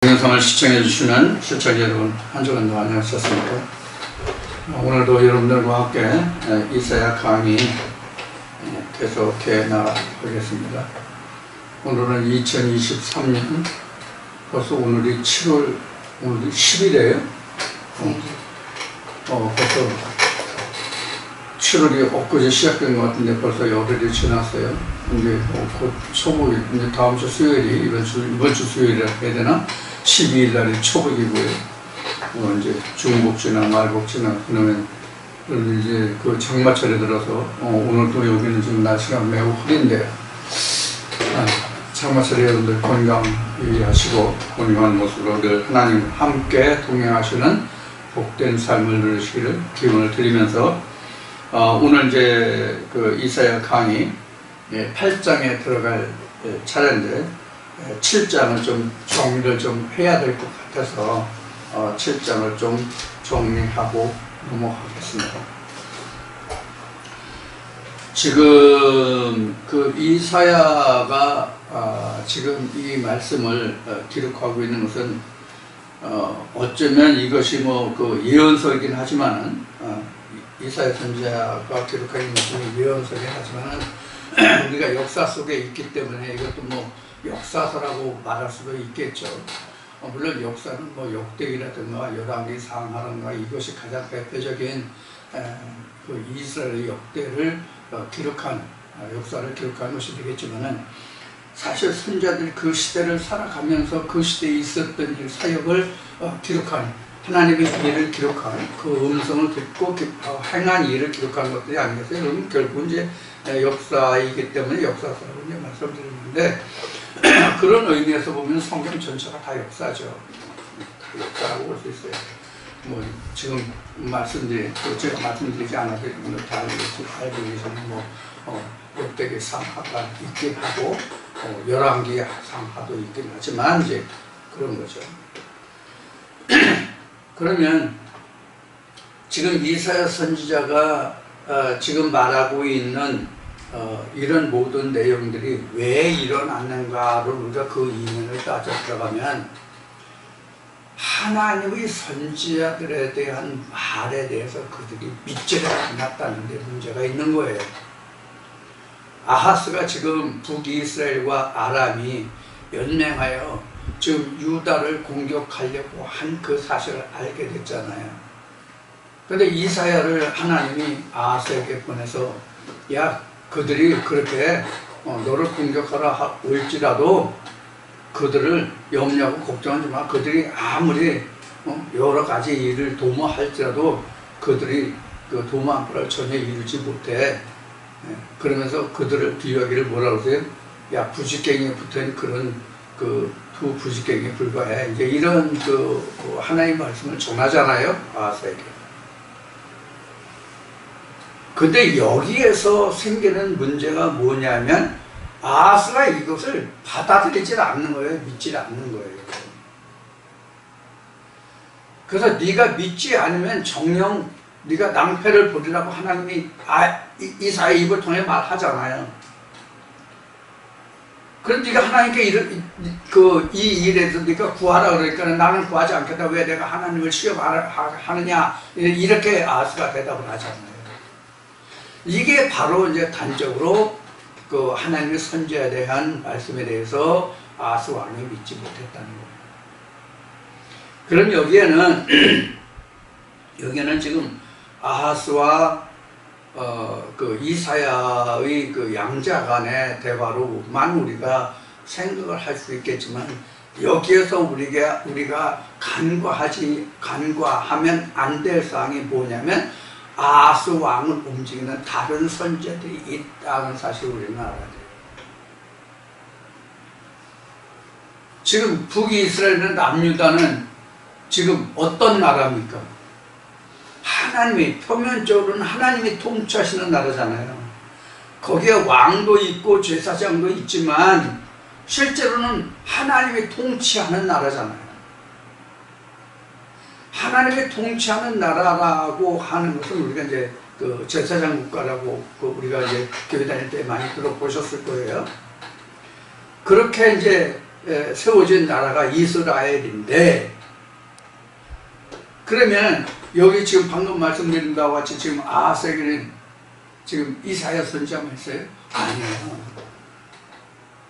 영상을 시청해 주시는 시청자 여러분, 한 주간도 안녕하셨습니까? 오늘도 여러분들과 함께 이사야 강의 계속해 나가겠습니다. 오늘은 2023년 벌써 오늘이 7월 오늘이 10일이에요. 벌써 7월이 엊그제 시작된 것 같은데 벌써 열흘이 지났어요. 이제 곧 초복이, 이제 다음 주 수요일이 이번 주 수요일이라 해야 되나? 12일 날이 초복이고요. 이제 중복지나 말복지나 그러면 이제 그 장마철에 들어서 오늘도 여기는 지금 날씨가 매우 흐린데요. 장마철에 여러분들 건강 유의하시고 건강한 모습으로 늘 하나님 함께 동행하시는 복된 삶을 누리시기를 기원을 드리면서 오늘 이제 그 이사야 강의 8장에 들어갈 차례인데 7장을 좀 정리를 좀 해야 될 것 같아서 7장을 좀 정리하고 넘어가겠습니다. 지금 그 이사야가 지금 이 말씀을 기록하고 있는 것은 어쩌면 이것이 뭐 그 예언서이긴 하지만은 이사야 선지자가 기록한 이 말씀이 예언서이긴 하지만은 우리가 역사 속에 있기 때문에 이것도 뭐 역사서라고 말할 수도 있겠죠. 물론 역사는 뭐 역대기라든가 열왕기 상하라든가 이것이 가장 대표적인 그 이스라엘의 역대를 기록한 역사를 기록한 것이 되겠지만은 사실 선지자들이 그 시대를 살아가면서 그 시대에 있었던 일 사역을 기록한 하나님의 일을 기록한 그 음성을 듣고 행한 일을 기록한 것들이 아니겠어요. 여러분 결국 이제 역사이기 때문에 역사서라고 이제 말씀드리는데 그런 의미에서 보면 성경 전체가 다 역사죠. 다 역사라고 볼 수 있어요. 뭐 지금 제가 말씀드리지 않아도 다 알고 계시는 뭐 역대기 상하가 있긴 하고 열왕기 상하도 있긴 하지만 이제 그런 거죠. 그러면 지금 이사야 선지자가 지금 말하고 있는 이런 모든 내용들이 왜 일어났는가를 우리가 그 이면을 따져 들어가면 하나님의 선지자들에 대한 말에 대해서 그들이 믿지를 않았다는 데 문제가 있는 거예요. 아하스가 지금 북이스라엘과 아람이 연맹하여 지금 유다를 공격하려고 한 그 사실을 알게 됐잖아요. 그런데 이사야를 하나님이 아하스에게 보내서 야 그들이 그렇게 너를 공격하라 올지라도 그들을 염려하고 걱정하지 마. 그들이 아무리 여러 가지 일을 도모할지라도 그들이 그 도모한 바를 전혀 이루지 못해. 그러면서 그들을 비유하기를 뭐라고 하세요? 야 부지깽이에 붙어있는 그런 그 두 부지깽이에 불과해. 이제 이런 그 하나님의 말씀을 전하잖아요. 아하스에게. 근데 여기에서 생기는 문제가 뭐냐면 아하스가 이것을 받아들이질 않는 거예요. 믿질 않는 거예요. 그래서 네가 믿지 않으면 정녕 네가 낭패를 보리라고 하나님이 이사야 입을 통해 말하잖아요. 그럼 네가 하나님께 이 일에서 네가 구하라 그러니까 나는 구하지 않겠다. 왜 내가 하나님을 시험하느냐 이렇게 아하스가 대답을 하잖아요. 이게 바로 이제 단적으로 그 하나님의 선지자에 대한 말씀에 대해서 아하스 왕이 믿지 못했다는 거예요. 그럼 여기에는 지금 아하스와 그 이사야의 그 양자 간의 대화로만 우리가 생각을 할 수 있겠지만 여기에서 우리가 간과하면 안 될 사항이 뭐냐면 아하스 왕을 움직이는 다른 선지자들이 있다는 사실을 우리는 알아야 돼요. 지금 북이스라엘이나 남유다는 지금 어떤 나라입니까? 하나님이 표면적으로는 하나님이 통치하시는 나라잖아요. 거기에 왕도 있고 제사장도 있지만 실제로는 하나님이 통치하는 나라잖아요. 하나님이 통치하는 나라라고 하는 것은 우리가 이제 그 제사장 국가라고 우리가 이제 교회 다닐 때 많이 들어보셨을 거예요. 그렇게 이제 세워진 나라가 이스라엘인데, 그러면 여기 지금 방금 말씀드린 바와 같이 지금 아하스에게는 지금 이사야 선지자만 했어요? 아니에요.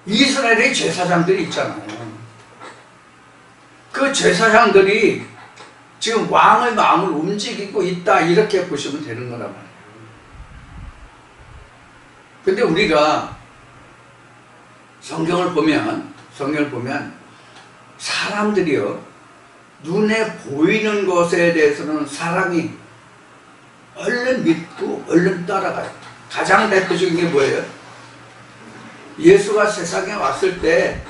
이스라엘의 제사장들이 있잖아요. 그 제사장들이 지금 왕의 마음을 움직이고 있다, 이렇게 보시면 되는 거란 말이에요. 근데 우리가 성경을 보면 사람들이요, 눈에 보이는 것에 대해서는 사람이 얼른 믿고 얼른 따라가요. 가장 대표적인 게 뭐예요? 예수가 세상에 왔을 때,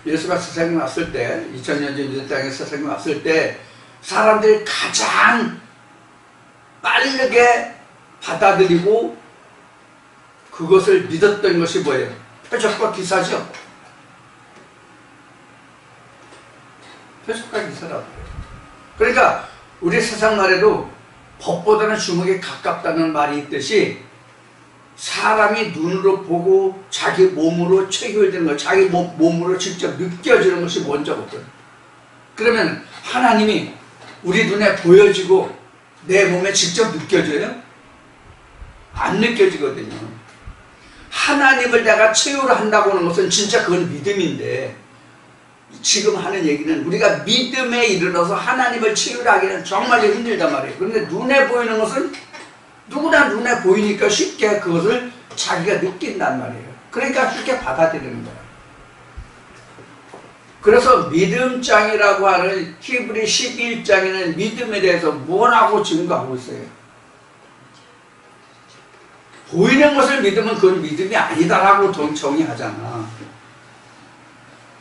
2000년 전 땅에 세상에 왔을 때 사람들이 가장 빠르게 받아들이고 그것을 믿었던 것이 뭐예요? 표적과 기사죠. 표적과 기사라고. 그러니까 우리 세상 말에도 법보다는 주먹에 가깝다는 말이 있듯이, 사람이 눈으로 보고 자기 몸으로 체결되는 것, 자기 몸으로 직접 느껴지는 것이 먼저거든. 그러면 하나님이 우리 눈에 보여지고 내 몸에 직접 느껴져요? 안 느껴지거든요. 하나님을 내가 체휼한다고 하는 것은 진짜 그건 믿음인데, 지금 하는 얘기는 우리가 믿음에 이르러서 하나님을 체휼하기는 정말 힘들단 말이에요. 그런데 눈에 보이는 것은 누구나 눈에 보이니까 쉽게 그것을 자기가 느낀단 말이에요. 그러니까 쉽게 받아들이는 거예요. 그래서 믿음장이라고 하는 히브리 11장에는 믿음에 대해서 뭐라고 증거하고 있어요? 보이는 것을 믿으면 그건 믿음이 아니다라고 정의하잖아.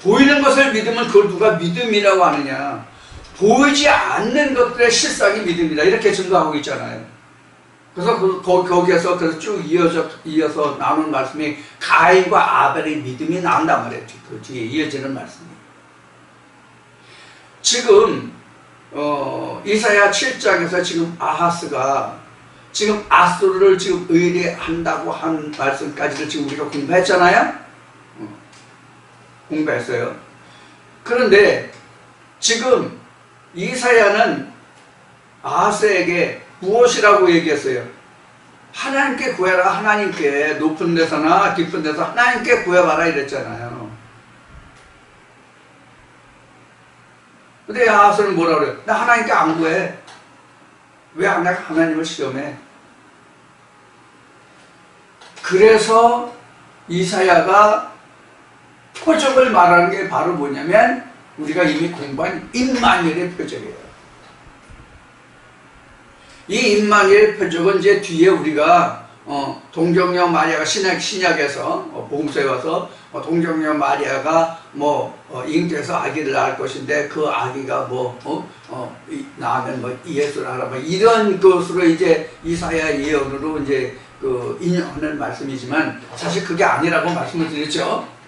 보이는 것을 믿으면 그걸 누가 믿음이라고 하느냐? 보이지 않는 것들의 실상이 믿음이다, 이렇게 증거하고 있잖아요. 그래서 거기에서 쭉 이어서 나오는 말씀이 가인과 아벨의 믿음이 나온단 말이에요. 그 뒤에 이어지는 말씀이. 지금 이사야 7장에서 지금 아하스가 지금 아수르를 지금 의뢰한다고 한 말씀까지를 지금 우리가 공부했잖아요. 공부했어요. 그런데 지금 이사야는 아하스에게 무엇이라고 얘기했어요? 하나님께 구해라. 하나님께, 높은 데서나 깊은 데서 하나님께 구해봐라 이랬잖아요. 근데 아하스는 뭐라 그래요? 나 하나님께 안 구해. 왜 내가 하나님을 시험해? 그래서 이사야가 표적을 말하는 게 바로 뭐냐면, 우리가 이미 공부한 임마누엘의 표적이에요. 이 임마누엘 표적은 이제 뒤에 우리가 동정녀 마리아가 신약에서 복음서에 와서 동정녀 마리아가 잉태해서 아기를 낳을 것인데, 그 아기가 낳으면 예수를 하라, 이런 것으로 이제 이사야 예언으로 이제 인용하는 말씀이지만, 사실 그게 아니라고 말씀을 드렸죠.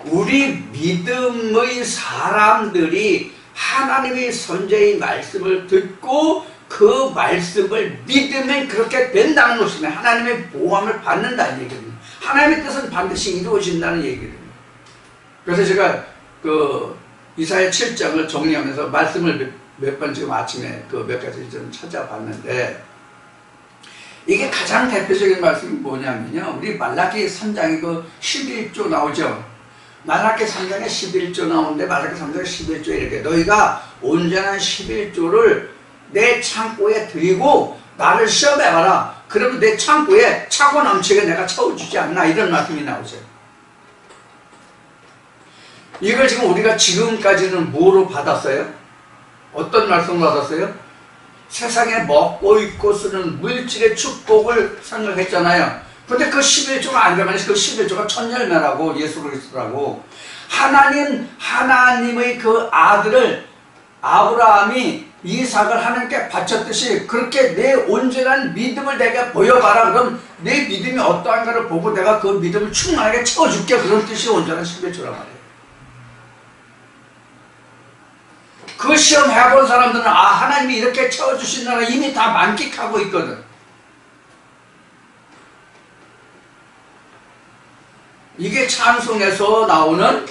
우리 믿음의 사람들이 하나님의 선지자의 말씀을 듣고 그 말씀을 믿으면 그렇게 된다는 것이면 하나님의 보호함을 받는다는 얘기거든요. 하나님의 뜻은 반드시 이루어진다는 얘기거든요. 그래서 제가 이사야 7장을 정리하면서 말씀을 몇 번 지금 아침에 몇 가지 좀 찾아봤는데, 이게 가장 대표적인 말씀이 뭐냐면요, 우리 말라기 3장에 11조 나오죠. 말라기 3장에 11조 나오는데, 말라기 3장에 11조 이렇게, 너희가 온전한 11조를 내 창고에 드리고 나를 시험해봐라. 그러면 내 창고에 차고 넘치게 내가 채워주지 않나, 이런 말씀이 나오죠. 이걸 지금 우리가 지금까지는 뭐로 받았어요? 어떤 말씀을 받았어요? 세상에 먹고 입고 쓰는 물질의 축복을 생각했잖아요. 근데 그 11조가 아니라면 그 11조가 천열매라고, 예수 그리스도라고. 하나님의 그 아들을 아브라함이 이삭을 하나님께 바쳤듯이 그렇게 내 온전한 믿음을 내게 보여봐라. 그럼 내 믿음이 어떠한가를 보고 내가 그 믿음을 충만하게 채워줄게. 그런 뜻이 온전한 11조란 말이에요. 그 시험 해본 사람들은 하나님이 이렇게 채워주신다는 이미 다 만끽하고 있거든. 이게 찬송에서 나오는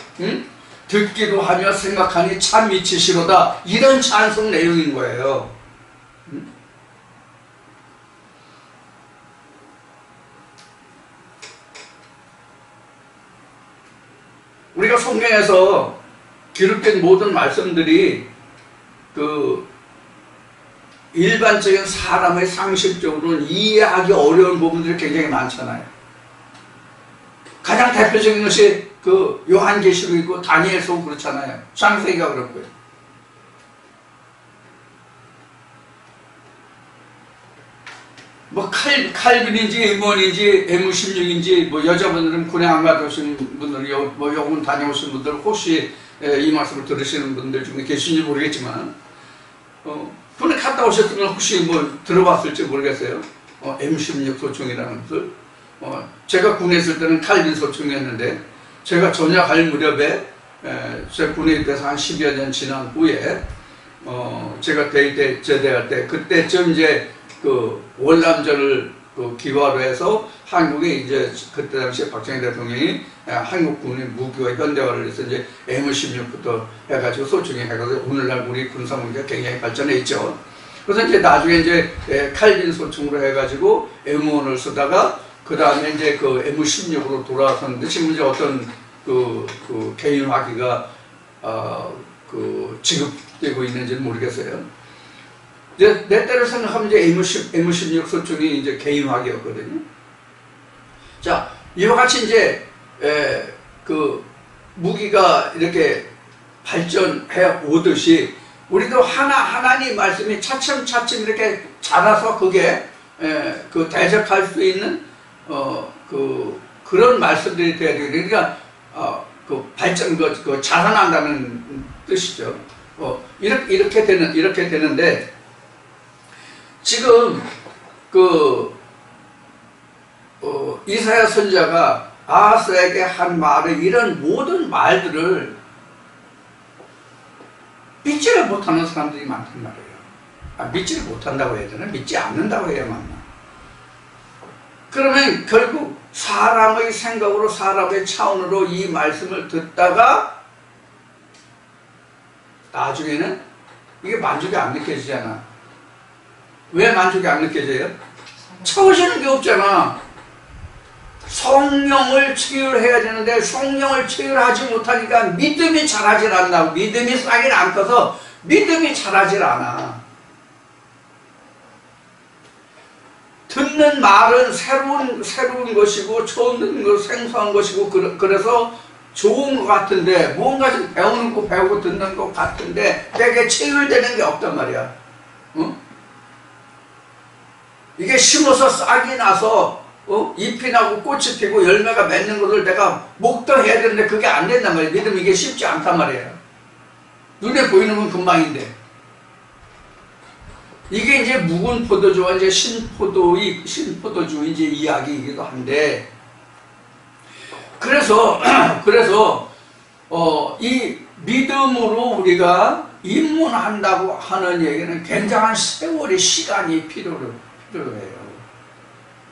듣기도 하며 생각하니 참 미치시로다. 이런 찬송 내용인 거예요. 우리가 성경에서 기록된 모든 말씀들이 그 일반적인 사람의 상식적으로는 이해하기 어려운 부분들이 굉장히 많잖아요. 가장 대표적인 것이 그 요한계시록이고 다니엘서 그렇잖아요. 창세기가 그렇고요. 뭐 칼빈인지 임원인지 M16인지 뭐 여자분들은 군에 안 가보신 분들, 뭐 영군 다녀오신 분들 혹시 이 말씀을 들으시는 분들 중에 계신지 모르겠지만 군에 갔다 오셨으면 혹시 뭐 들어봤을지 모르겠어요. M16 소총이라는 것을 제가 군에 있을 때는 칼빈 소총이었는데 제가 전역할 무렵에 제 군에 입대해서 한 10여 년 지난 후에 제가 제대할 때 그때쯤 이제 그 월남전을 그 기화로 해서 한국에 이제 그때 당시에 박정희 대통령이 한국군의 무기와 현대화를 해서 이제 M16부터 해가지고 소총이 해가지고 오늘날 우리 군사무기가 굉장히 발전해 있죠. 그래서 이제 나중에 이제 칼빈 소총으로 해가지고 M1을 쓰다가 그 다음에 이제 그 M16으로 돌아왔었는데 지금 이제 어떤 그 개인화기가 지급되고 있는지는 모르겠어요. 이제 내 때를 생각하면 이제 M16 소총이 이제 개인화기였거든요. 자, 이와 같이 이제 그 무기가 이렇게 발전해 오듯이 우리도 하나님 말씀이 차츰차츰 이렇게 자라서 그게 그 대적할 수 있는 그런 말씀들이 돼야 돼요. 그러니까 그 발전 그 자라난다는 뜻이죠. 이렇게 되는데 지금 이사야 선지자가 아하스에게 한 말을 이런 모든 말들을 믿지를 못하는 사람들이 많단 말이에요. 믿지를 못한다고 해야 되나? 믿지 않는다고 해야 맞나? 그러면 결국 사람의 생각으로 사람의 차원으로 이 말씀을 듣다가 나중에는 이게 만족이 안 느껴지잖아. 왜 만족이 안 느껴져요? 채워지는 게 없잖아. 성령을 체휼해야 되는데 성령을 체휼하지 못하니까 믿음이 자라질 않나. 믿음이 싹이 안 떠서 믿음이 자라질 않아. 듣는 말은 새로운 것이고 처음 듣는 것 생소한 것이고 그래서 좋은 것 같은데 뭔가 좀 배우는 거 배우고 듣는 것 같은데 되게 체휼되는 게 없단 말이야. 응? 이게 심어서 싹이 나서 잎이 나고 꽃이 피고 열매가 맺는 것을 내가 목도해야 되는데 그게 안 된단 말이야. 믿음 이게 쉽지 않단 말이야. 눈에 보이는 건 금방인데 이게 이제 묵은 포도주와 이제 신포도주 이제 이야기이기도 한데 그래서 이 믿음으로 우리가 입문한다고 하는 얘기는 굉장한 세월의 시간이 필요해요.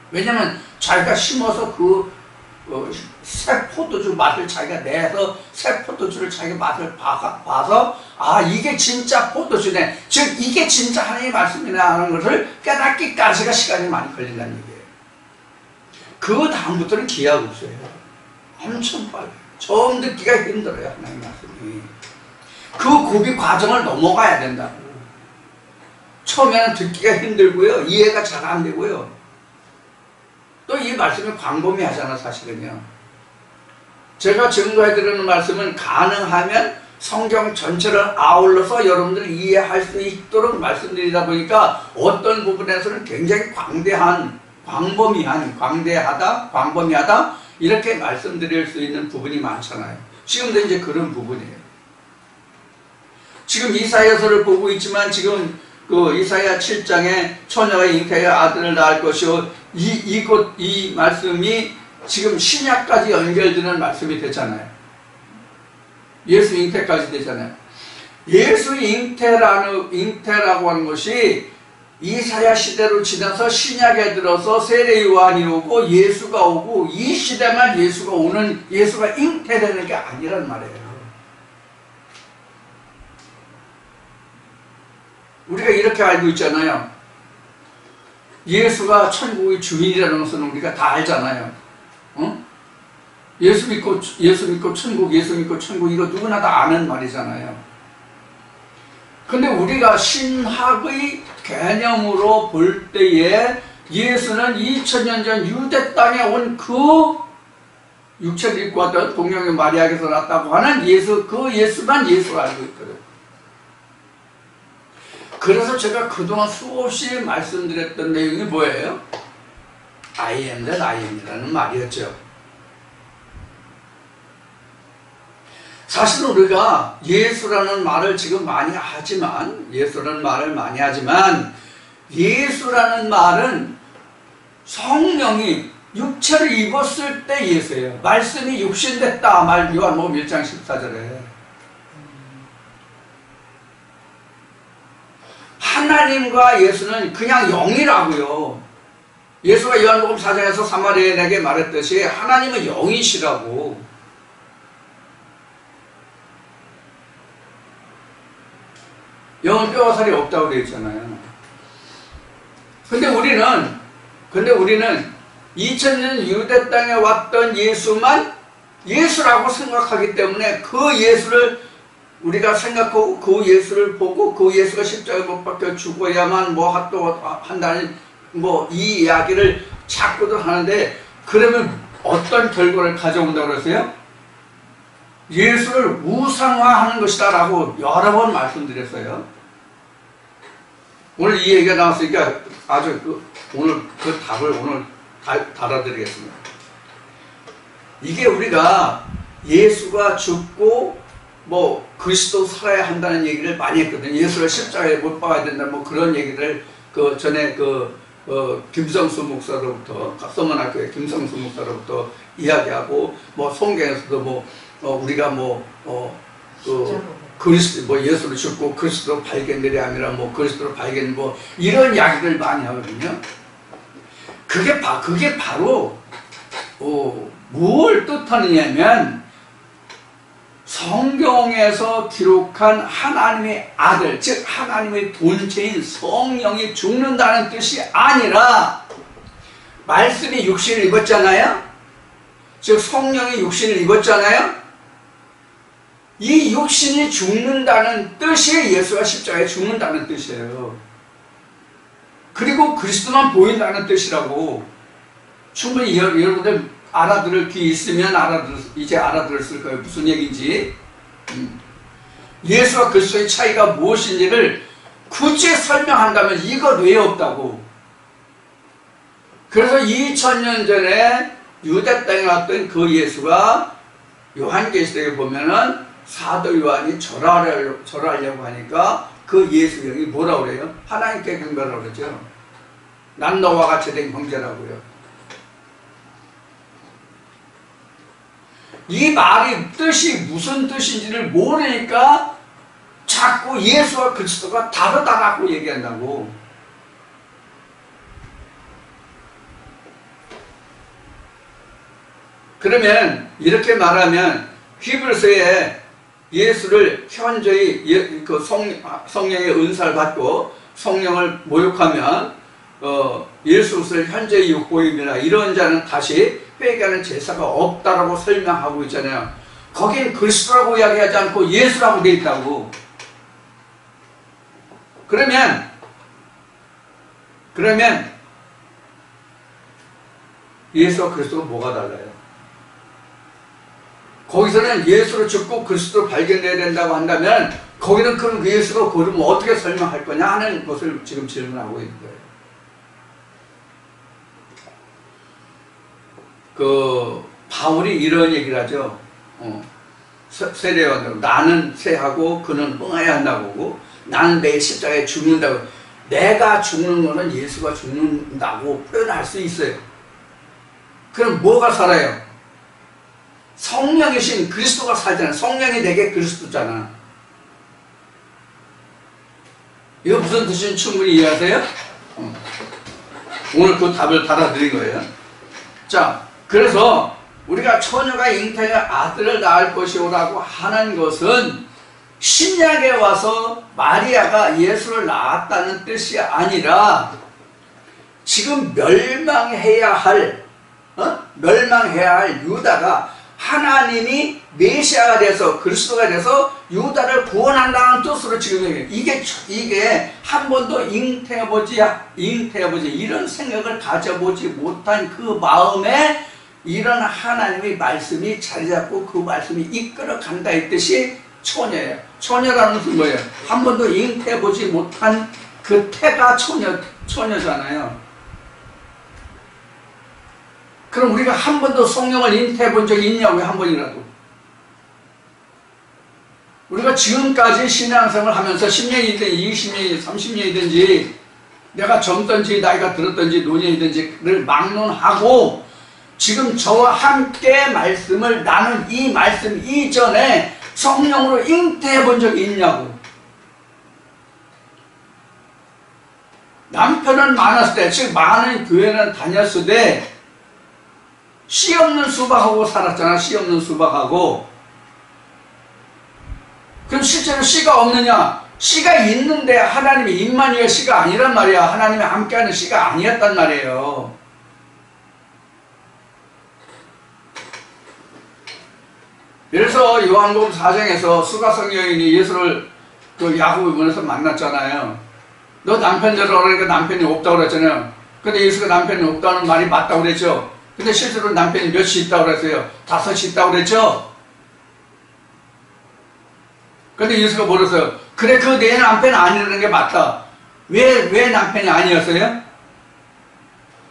왜냐면 자기가 심어서 새 포도주 맛을 자기가 내서 새 포도주를 자기 맛을 봐서 이게 진짜 포도주네, 즉 이게 진짜 하나님의 말씀이네 하는 것을 깨닫기까지가 시간이 많이 걸린다는 얘기예요. 그 다음부터는 기약이 없어요. 엄청 빨라요. 처음 듣기가 힘들어요. 하나님의 말씀이. 그 고비 과정을 넘어가야 된다고. 처음에는 듣기가 힘들고요. 이해가 잘 안 되고요. 또 이 말씀이 광범위하잖아 사실은요. 제가 증거해드리는 말씀은 가능하면 성경 전체를 아울러서 여러분들이 이해할 수 있도록 말씀드리다 보니까 어떤 부분에서는 굉장히 광범위하다 이렇게 말씀드릴 수 있는 부분이 많잖아요. 지금도 이제 그런 부분이에요. 지금 이사야서를 보고 있지만 지금 그 이사야 7장에 처녀가 잉태하여 아들을 낳을 것이요 이 말씀이 지금 신약까지 연결되는 말씀이 됐잖아요. 예수 잉태까지 되잖아요. 예수 잉태라고 하는 것이 이사야 시대로 지나서 신약에 들어서 세례 요한이 오고 예수가 오고 이 시대만 예수가 잉태되는 게 아니란 말이에요. 우리가 이렇게 알고 있잖아요. 예수가 천국의 주인이라는 것은 우리가 다 알잖아요. 어? 예수 믿고 천국, 예수 믿고 천국, 이거 누구나 다 아는 말이잖아요. 근데 우리가 신학의 개념으로 볼 때에 예수는 2000년 전 유대 땅에 온 그 육체를 입고 왔던 동양의 마리아에게서 났다고 하는 예수, 그 예수만 예수로 알고 있거든. 그래서 제가 그동안 수없이 말씀드렸던 내용이 뭐예요? I am that I am이라는 말이었죠. 사실 우리가 예수라는 말을 지금 많이 하지만, 예수라는 말은 성령이 육체를 입었을 때 예수예요. 말씀이 육신됐다 말 요한복음 1장 14절에. 하나님과 예수는 그냥 영이라고요. 예수가 요한복음 4장에서 사마리아인에게 말했듯이 하나님은 영이시라고. 영은 뼈와 살이 없다고 되어 있잖아요. 근데 우리는 2000년 유대 땅에 왔던 예수만 예수라고 생각하기 때문에 그 예수를 우리가 생각하고 그 예수를 보고 그 예수가 십자가에 못 박혀 죽어야만 뭐 또 한다는 뭐 이 이야기를 자꾸도 하는데, 그러면 어떤 결과를 가져온다고 그랬어요? 예수를 우상화하는 것이다 라고 여러 번 말씀드렸어요. 오늘 이 얘기가 나왔으니까 아주 오늘 그 답을 오늘 달아드리겠습니다. 이게 우리가 예수가 죽고 뭐 그리스도 살아야 한다는 얘기를 많이 했거든요. 예수를 십자가에 못 박아야 된다 뭐 그런 얘기를 그 전에 김성수 목사로부터, 서문학교의 김성수 목사로부터 이야기하고, 뭐 성경에서도 우리가 그리스도 예수를 죽고 그리스도 발견들이 아니라 그리스도로 발견 이런 이야기를 많이 하거든요. 그게 바로 뭘 뜻하느냐면 성경에서 기록한 하나님의 아들, 즉 하나님의 본체인 성령이 죽는다는 뜻이 아니라, 말씀이 육신을 입었잖아요. 즉 성령이 육신을 입었잖아요. 이 육신이 죽는다는 뜻이 예수가 십자가에 죽는다는 뜻이에요. 그리고 그리스도만 보인다는 뜻이라고. 충분히 여러분들 알아들을 귀 있으면 이제 알아들었을 거예요. 무슨 얘기인지. 예수와 그리스도의 차이가 무엇인지를 굳이 설명한다면 이것 외에 없다고. 그래서 2000년 전에 유대 땅에 왔던 그 예수가 요한계시록에 보면은 사도 요한이 절하려고 하니까 그 예수 영이 뭐라고 그래요? 하나님께 경배하라고 그러죠. 난 너와 같이 된 형제라고요. 이 말이 뜻이 무슨 뜻인지를 모르니까 자꾸 예수와 그리스도가 다르다라고 얘기한다고. 그러면 이렇게 말하면 히브리서에 예수를 현저히 성령의 은사를 받고 성령을 모욕하면 예수를 현저히 욕보입니다. 이런 자는 다시 회개하는 제사가 없다라고 설명하고 있잖아요. 거긴 그리스도라고 이야기하지 않고 예수라고 되어 있다고. 그러면 예수와 그리스도가 뭐가 달라요? 거기서는 예수를 죽고 그리스도를 발견해야 된다고 한다면 거기는 그럼 예수가 그러면 어떻게 설명할 거냐 하는 것을 지금 질문하고 있는 거예요. 바울이 이런 얘기를 하죠. 세례요한으로 나는 세하고 그는 흥해야 한다고, 나는 매일 십자가에 죽는다고. 내가 죽는 거는 예수가 죽는다고 표현할 수 있어요. 그럼 뭐가 살아요? 성령이신 그리스도가 살잖아요. 성령이 내게 그리스도잖아. 이거 무슨 뜻인지 충분히 이해하세요? 오늘 그 답을 달아드린 거예요. 자, 그래서 우리가 처녀가 잉태하여 아들을 낳을 것이오라고 하는 것은 신약에 와서 마리아가 예수를 낳았다는 뜻이 아니라 지금 멸망해야 할 유다가 하나님이 메시아가 돼서 그리스도가 돼서 유다를 구원한다는 뜻으로 지금 얘기해요. 이게 한 번도 잉태해보지 이런 생각을 가져보지 못한 그 마음에 이런 하나님의 말씀이 자리잡고 그 말씀이 이끌어 간다 이 뜻이 처녀예요. 처녀라는 것은 뭐예요? 한 번도 잉태해보지 못한 그 태가 처녀잖아요. 그럼 우리가 한 번도 성령을 잉태해본 적이 있냐고요? 한 번이라도. 우리가 지금까지 신앙생활을 하면서 10년이든 20년이든 30년이든지 내가 젊든지 나이가 들었든지 노년이든지를 막론하고 지금 저와 함께 말씀을 나눈 이 말씀 이전에 성령으로 잉태해본 적이 있냐고. 남편은 많았을 때, 즉 많은 교회는 다녔을 때 씨 없는 수박하고 살았잖아. 씨 없는 수박하고. 그럼 실제로 씨가 없느냐? 씨가 있는데 하나님이 임마누엘 씨가 아니란 말이야. 하나님이 함께하는 씨가 아니었단 말이에요. 그래서 요한복음 4장에서 수가성 여인이 예수를 그 야곱을 보내서 만났잖아요. 너 남편 데려오라 그러니까 남편이 없다고 그랬잖아요. 근데 예수가 남편이 없다는 말이 맞다고 그랬죠. 근데 실제로 남편이 몇이 있다고 그랬어요? 5이 있다고 그랬죠? 근데 예수가 뭐랬어요? 그래, 그 내 남편 아니라는 게 맞다. 왜 남편이 아니었어요?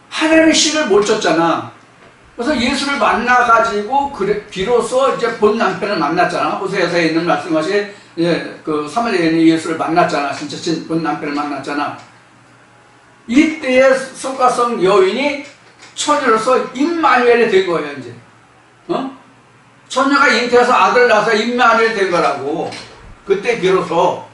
하나님의 씨를 못 줬잖아. 그래서 예수를 만나가지고, 비로소 이제 본 남편을 만났잖아. 호세아서에 있는 말씀하신, 그 사마리아인이 예수를 만났잖아. 진짜 본 남편을 만났잖아. 이때에 수가성 여인이 처녀로서 임마누엘이 된 거예요, 이제. 처녀가 잉태해서 아들 낳아서 임마누엘이 된 거라고. 그때 비로소.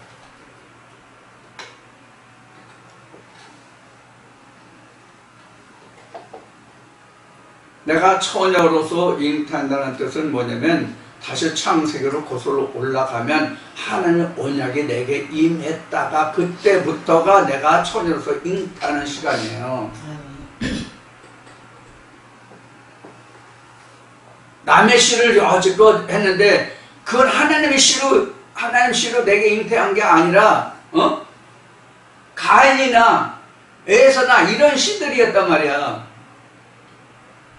내가 처녀로서 잉태한다는 뜻은 뭐냐면 다시 창세기로 거슬러 올라가면 하나님의 언약이 내게 임했다가 그때부터가 내가 처녀로서 잉태하는 시간이에요. 남의 씨를 여지껏 했는데 그건 하나님 씨로 내게 잉태한 게 아니라 가인이나 에서나 이런 씨들이었단 말이야.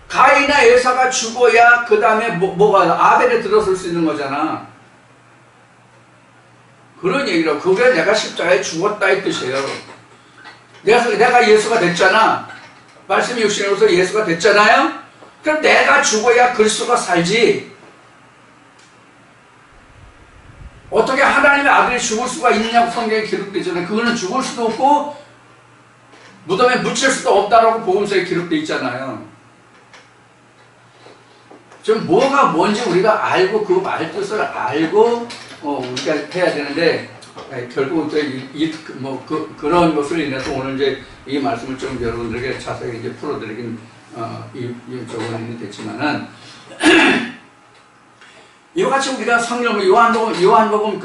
가인이나 에서가 죽어야 그 다음에 뭐가 아벨에 들어설 수 있는 거잖아. 그런 얘기로 그게 내가 십자가에 죽었다 이 뜻이에요. 내가 예수가 됐잖아. 말씀이 육신으로서 예수가 됐잖아요. 그럼 내가 죽어야 그리스도가 살지. 어떻게 하나님의 아들이 죽을 수가 있냐고 성경에 기록되잖아요. 그거는 죽을 수도 없고 무덤에 묻힐 수도 없다라고 복음서에 기록되어 있잖아요. 좀 뭐가 뭔지 우리가 알고 그 말 뜻을 알고 우리가 해야 되는데 결국은 또 그런 것을 인해서 오늘 이제 이 말씀을 좀 여러분들에게 자세히 이제 풀어드리긴 저번에는 됐지만은 이와 같이 우리가 성경을 요한복음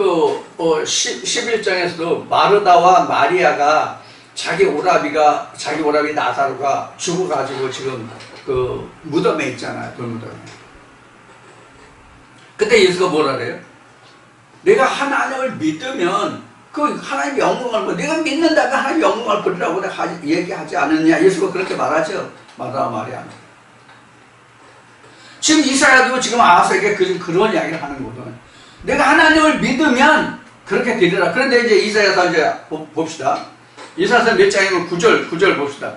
11장에서도 마르다와 마리아가 자기 오라비 나사로가 죽어가지고 지금 그 무덤에 있잖아요. 돌무덤에. 그때 예수가 뭐라 그래요? 내가 하나님을 믿으면 그 하나님 영광을 내가 믿는다면 하나님 영광을 보리라고 내가 얘기하지 않았냐? 예수가 그렇게 말하죠. 마르다와 마리아. 지금 이사야도 지금 아하스에게 그런 이야기를 하는 거거든. 내가 하나님을 믿으면 그렇게 되리라. 그런데 이제 이사야서 이제 봅시다. 이사야서 몇 장이면 9절 봅시다.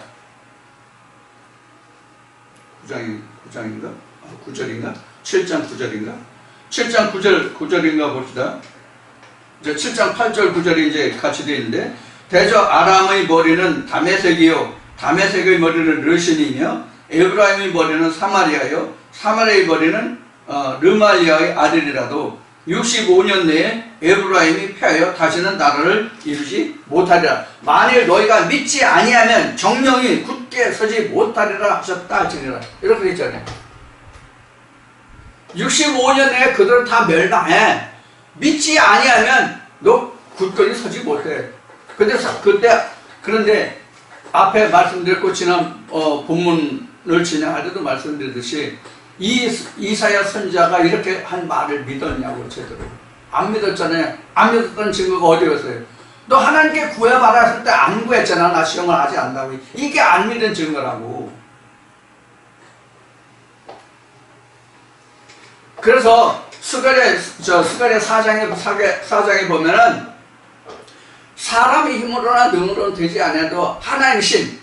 9장인가? 9절인가? 7장 9절인가? 7장 9절인가 봅시다. 이제 7장 8절 9절이 이제 같이 되어 있는데 대저 아람의 머리는 다메섹이요 다메섹의 머리는 르신이며 에브라임의 머리는 사마리아요 사마리아의 머리는 르말리아의 아들이라도 65년 내에 에브라임이 패하여 다시는 나라를 이루지 못하리라. 만일 너희가 믿지 아니하면 정령이 굳게 서지 못하리라 하셨다 하시니라. 이렇게 되어 있잖아요. 65년 내에 그들은 다 멸망해. 믿지 아니하면 너 굳건히 서지 못해. 그런데 앞에 말씀드렸고 지난 본문을 진행할 때도 말씀드렸듯이 이사야 선지자가 이렇게 한 말을 믿었냐고 제대로. 안 믿었잖아요. 안 믿었던 증거가 어디였어요? 너 하나님께 구해봐라 했을 때 안 구했잖아. 나 시험을 하지 않는다고. 이게 안 믿은 증거라고. 그래서 스가랴 4장에 보면은 사람의 힘으로나 능으로는 되지 않아도 하나님의 신,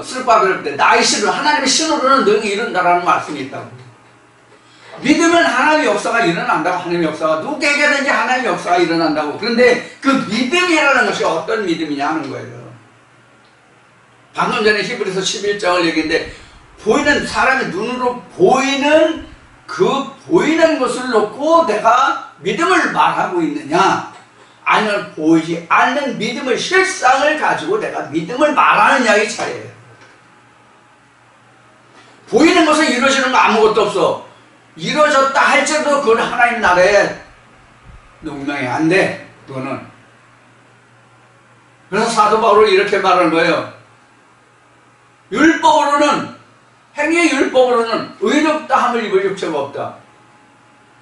스룹바벨 때 나의 신으로 하나님의 신으로는 능히 이룬다라는 말씀이 있다고. 믿으면 하나님의 역사가 일어난다고. 하나님의 역사가 누구에게든지 하나님의 역사가 일어난다고. 그런데 그 믿음이라는 것이 어떤 믿음이냐 하는 거예요. 방금 전에 히브리서 11장을 얘기했는데 보이는 사람의 눈으로 보이는 보이는 것을 놓고 내가 믿음을 말하고 있느냐, 아니면 보이지 않는 믿음의 실상을 가지고 내가 믿음을 말하느냐의 차이예요. 보이는 것은 이루어지는 거 아무것도 없어. 이루어졌다 할지라도 그건 하나님 나라에 농명이 안 돼. 그거는. 그래서 사도 바울은 이렇게 말하는 거예요. 행위의 율법으로는 의롭다 함을 입을 육체가 없다.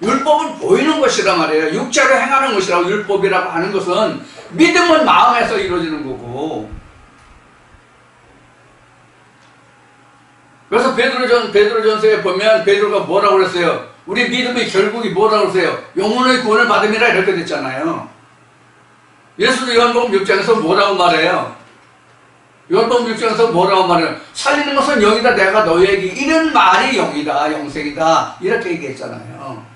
율법은 보이는 것이란 말이에요. 육체로 행하는 것이라고. 율법이라고 하는 것은 믿음은 마음에서 이루어지는 거고. 그래서 베드로전서에 보면 베드로가 뭐라고 그랬어요? 우리 믿음의 결국이 뭐라고 그랬어요? 영혼의 구원을 받음이라 이렇게 됐잖아요. 예수도 요한복음 6장에서 뭐라고 말해요? 요한복음 6장에서 뭐라고 말해요? 살리는 것은 영이다. 내가 너희에게 이런 말이 영이다, 영생이다, 이렇게 얘기했잖아요.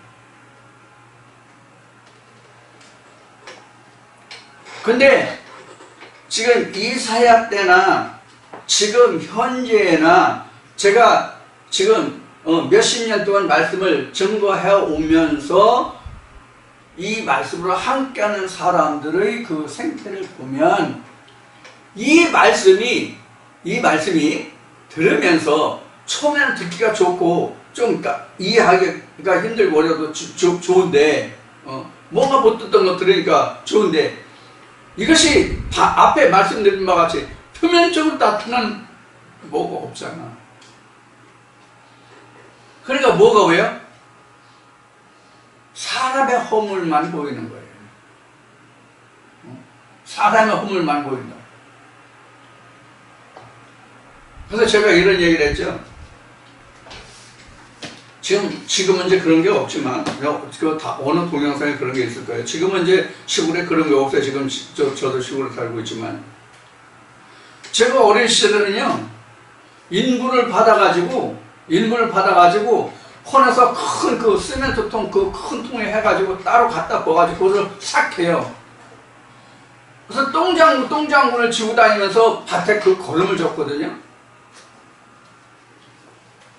근데 지금 이사야 때나 지금 현재나 제가 지금 몇십 년 동안 말씀을 증거해 오면서 이 말씀으로 함께하는 사람들의 그 생태를 보면 이 말씀이 들으면서 처음에는 듣기가 좋고 좀 이해하기가 힘들고 어려도 좋은데 뭔가 못 듣던 거 들으니까 좋은데 이것이 앞에 말씀드린 바와 같이 표면적으로 나타난 뭐가 없잖아. 그러니까 뭐가 왜요? 사람의 허물만 보이는 거예요. 사람의 허물만 보인다. 그래서 제가 이런 얘기를 했죠. 지금은 이제 그런 게 없지만, 다 어느 동영상에 그런 게 있을 거예요. 지금은 이제 시골에 그런 게 없어요. 지금 저도 시골에 살고 있지만. 제가 어린 시절에는요, 인분을 받아가지고, 혼에서 큰 그 시멘트 통, 그 큰 통에 해가지고 따로 갖다 부어가지고 그걸 싹 해요. 그래서 똥장군을 지고 다니면서 밭에 그 거름을 줬거든요.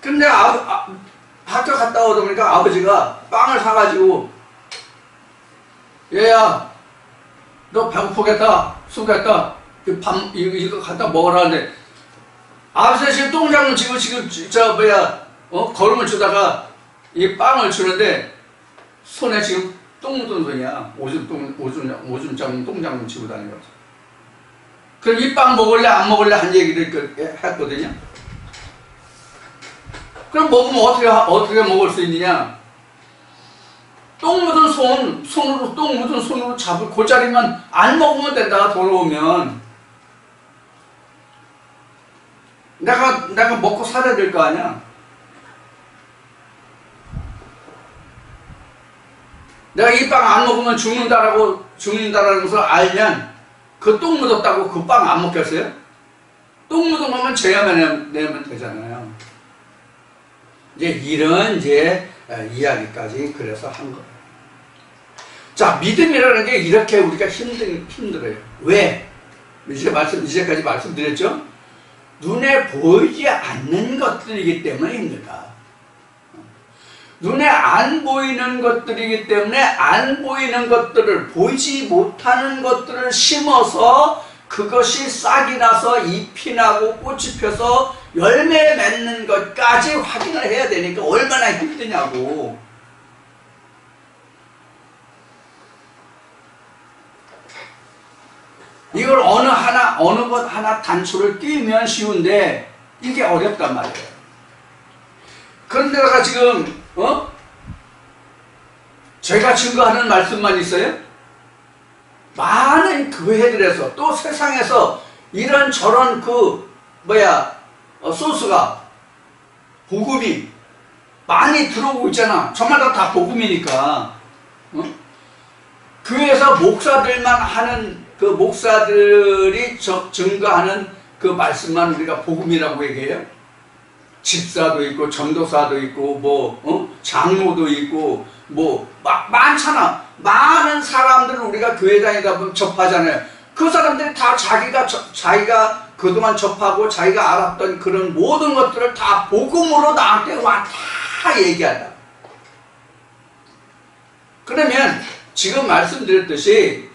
근데 학교 갔다 오다 보니까 아버지가 빵을 사가지고, 얘야, 너 배고프겠다, 수겠다, 이거 갖다 먹으라 하는데, 아버지가 지금 똥장군 지고 거름을 주다가 이 빵을 주는데, 손에 지금 똥 묻은 손이야. 오줌 장군 똥장군 지고 다니면서. 그럼 이 빵 먹을래, 안 먹을래 한 얘기를 했거든요. 그럼 먹으면 어떻게 먹을 수 있느냐? 똥 묻은 손으로 잡을 그 자리만 안 먹으면 된다. 돌아오면 내가 먹고 살아야 될 거 아니야. 내가 이 빵 안 먹으면 죽는다라는 것을 알면 그 똥 묻었다고 그 빵 안 먹겠어요? 똥 묻은 거면 죄야만 내면 되잖아요. 이런 이야기까지 그래서 한 거예요. 자, 믿음이라는 게 이렇게 우리가 힘들어요. 왜? 이제까지 말씀드렸죠? 눈에 보이지 않는 것들이기 때문에 힘들다. 눈에 안 보이는 것들이기 때문에 안 보이는 것들을, 보이지 못하는 것들을 심어서 그것이 싹이 나서 잎이 나고 꽃이 펴서 열매 맺는 것까지 확인을 해야 되니까 얼마나 힘드냐고. 이걸 어느 것 하나 단추를 끼면 쉬운데 이게 어렵단 말이에요. 그런데다가 지금 제가 증거하는 말씀만 있어요? 많은 교회들에서 또 세상에서 이런저런 소스가 복음이 많이 들어오고 있잖아. 저마다 다 복음이니까. 교회에서 목사들만 하는 그 목사들이 증거하는 그 말씀만 우리가 복음이라고 얘기해요. 집사도 있고 전도사도 있고 장로도 있고 많잖아. 많은 사람들을 우리가 교회 다니다 보면 접하잖아요. 그 사람들이 다 자기가 그동안 접하고 자기가 알았던 그런 모든 것들을 다 복음으로 나한테 와 다 얘기한다. 그러면 지금 말씀드렸듯이